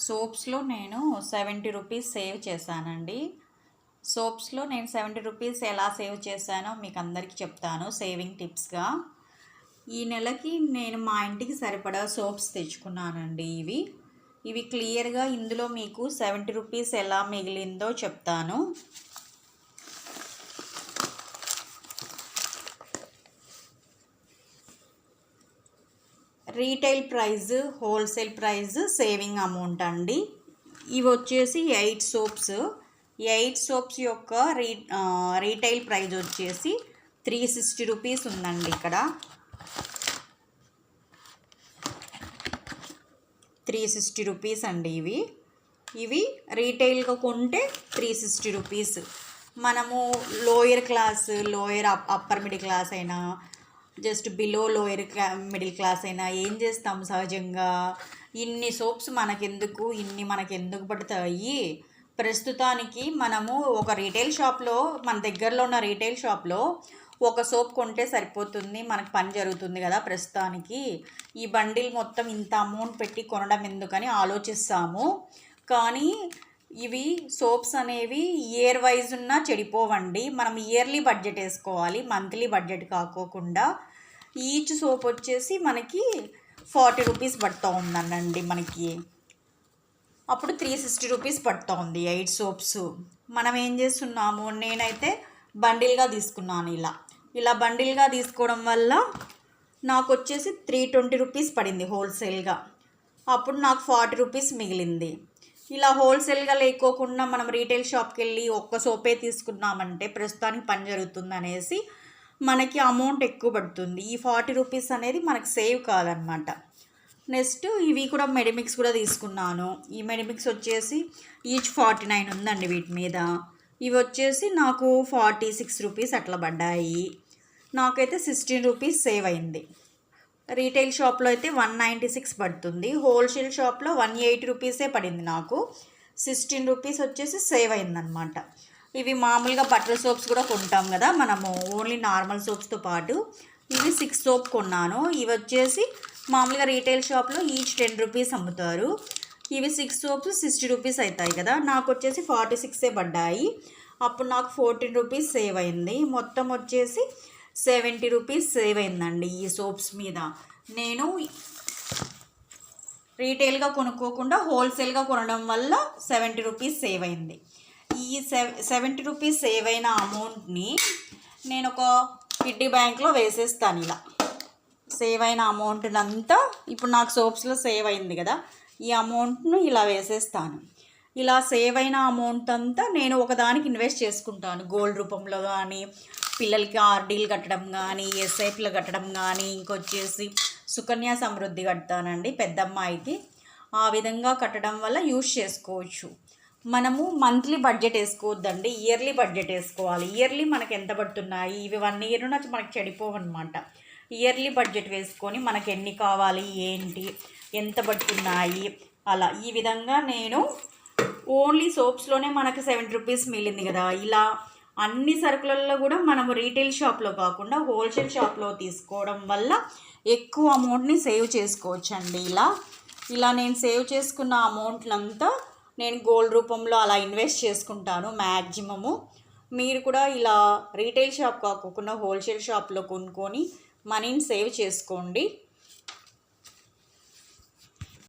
సోప్స్లో నేను 70 rupees save చేశానండి. సోప్స్లో నేను 70 రూపీస్ ఎలా సేవ్ చేశానో మీకు అందరికీ చెప్తాను సేవింగ్ టిప్స్గా. ఈ నెలకి నేను మా ఇంటికి సరిపడా సోప్స్ తెచ్చుకున్నానండి. ఇవి క్లియర్గా ఇందులో మీకు 70 రూపీస్ ఎలా మిగిలిందో చెప్తాను. Retail price, wholesale price, saving amount అండి. ఇవి వచ్చేసి 8 సోప్స్. 8 సోప్స్ యొక్క రీటైల్ ప్రైస్ వచ్చేసి 360 రూపీస్ ఉందండి. ఇక్కడ 360 రూపీస్ అండి. ఇవి రీటైల్గా కొంటే 360 రూపీస్. మనము lower class, upper middle class అయినా, just below lower middle class అయినా ఏం చేస్తాం, సహజంగా ఇన్ని సోప్స్ మనకెందుకు పడతాయి. ప్రస్తుతానికి మనము ఒక రీటైల్ షాప్లో, మన దగ్గరలో ఉన్న రీటైల్ షాప్లో ఒక సోప్ కొంటే సరిపోతుంది, మనకు పని జరుగుతుంది కదా. ప్రస్తుతానికి ఈ బండిల్ మొత్తం ఇంత అమౌంట్ పెట్టి కొనడం ఎందుకని ఆలోచిస్తాము. కానీ ఇవి సోప్స్ అనేవి ఇయర్ వైజ్ ఉన్నా చెడిపోవండి. మనం ఇయర్లీ బడ్జెట్ వేసుకోవాలి, మంత్లీ బడ్జెట్ కాకోకుండా. ఈచ్ సోప్ వచ్చేసి మనకి 40 రూపీస్ పడుతూ ఉందనండి. మనకి అప్పుడు 360 రూపీస్ పడుతూ ఉంది 8 సోప్స్. మనం ఏం చేస్తున్నాము, నేనైతే బండిల్గా తీసుకున్నాను. ఇలా బండిల్గా తీసుకోవడం వల్ల నాకు వచ్చేసి 320 రూపీస్ పడింది హోల్సేల్గా. అప్పుడు నాకు 40 రూపీస్ మిగిలింది. ఇలా హోల్సేల్గా లేకోకుండా మనం రీటైల్ షాప్కి వెళ్ళి ఒక్క సోపే తీసుకున్నామంటే ప్రస్తుతానికి పని జరుగుతుంది అనేసి మనకి అమౌంట్ ఎక్కువ పడుతుంది. ఈ 40 రూపీస్ అనేది మనకు సేవ్ కాదనమాట. నెక్స్ట్ ఇవి కూడా మెడిమిక్స్ కూడా తీసుకున్నాను. ఈ మెడిమిక్స్ వచ్చేసి ఈచ్ 49 ఉందండి వీటి మీద. ఇవి వచ్చేసి నాకు 46 రూపీస్ అట్లా పడ్డాయి. నాకైతే 16 రూపీస్ సేవ్ అయింది. రీటైల్ షాప్లో అయితే 196 పడుతుంది, హోల్సేల్ షాప్లో 180 రూపీసే పడింది. నాకు 16 రూపీస్ వచ్చేసి సేవ్ అయిందనమాట. ఇవి మామూలుగా బట్టల సోప్స్ కూడా కొంటాం కదా మనము, ఓన్లీ నార్మల్ సోప్స్తో పాటు ఇవి 6 సోప్ కొన్నాను. ఇవి వచ్చేసి మామూలుగా రీటైల్ షాప్లో ఈచ్ 10 రూపీస్ అమ్ముతారు. ఇవి 6 సోప్స్ 60 రూపీస్ అవుతాయి కదా. నాకు వచ్చేసి 46 పడ్డాయి. అప్పుడు నాకు 14 రూపీస్ సేవ్ అయింది. మొత్తం వచ్చేసి 70 రూపీస్ సేవ్ అయిందండి ఈ సోప్స్ మీద. నేను రీటైల్గా కొనుక్కోకుండా హోల్సేల్గా కొనడం వల్ల 70 రూపీస్ సేవ్ అయింది. ఈ 70 రూపీస్ సేవ్ అయిన అమౌంట్ని నేను ఒక పిడ్డీ బ్యాంక్లో వేసేస్తాను. ఇలా సేవ్ అయిన అమౌంట్ అంతా ఇప్పుడు నాకు సోప్స్లో సేవ్ అయింది కదా, ఈ అమౌంట్ను ఇలా వేసేస్తాను. ఇలా సేవ్ అయిన అమౌంట్ అంతా నేను ఒకదానికి ఇన్వెస్ట్ చేసుకుంటాను. గోల్డ్ రూపంలో కానీ, పిల్లలకి ఆర్డీలు కట్టడం కానీ, ఎస్ఐపీలు కట్టడం కానీ, ఇంకొచ్చేసి సుకన్య సమృద్ధి కడతానండి పెద్దమ్మాయికి. ఆ విధంగా కట్టడం వల్ల యూజ్ చేసుకోవచ్చు. మనము మంత్లీ బడ్జెట్ వేసుకోవద్దండి, ఇయర్లీ బడ్జెట్ వేసుకోవాలి. ఇయర్లీ మనకు ఎంత పడుతున్నాయి, ఇవి 1 ఇయర్ నుంచి మనకు చెడిపోవన్నమాట. ఇయర్లీ బడ్జెట్ వేసుకొని మనకు ఎన్ని కావాలి, ఏంటి, ఎంత పడుతున్నాయి, అలా ఈ విధంగా నేను ఓన్లీ సోప్స్లోనే మనకు 70 రూపీస్ మిగిలింది కదా. ఇలా అన్ని సరుకులలో కూడా మనము రీటైల్ షాప్లో కాకుండా హోల్సేల్ షాప్లో తీసుకోవడం వల్ల ఎక్కువ అమౌంట్ని సేవ్ చేసుకోవచ్చండి. ఇలా నేను సేవ్ చేసుకున్న అమౌంట్లంతా నేను గోల్డ్ రూపంలో అలా ఇన్వెస్ట్ చేసుకుంటాను మ్యాక్సిమము. మీరు కూడా ఇలా రీటైల్ షాప్ కాకుండా హోల్సేల్ షాప్లో కొనుక్కొని మనీని సేవ్ చేసుకోండి.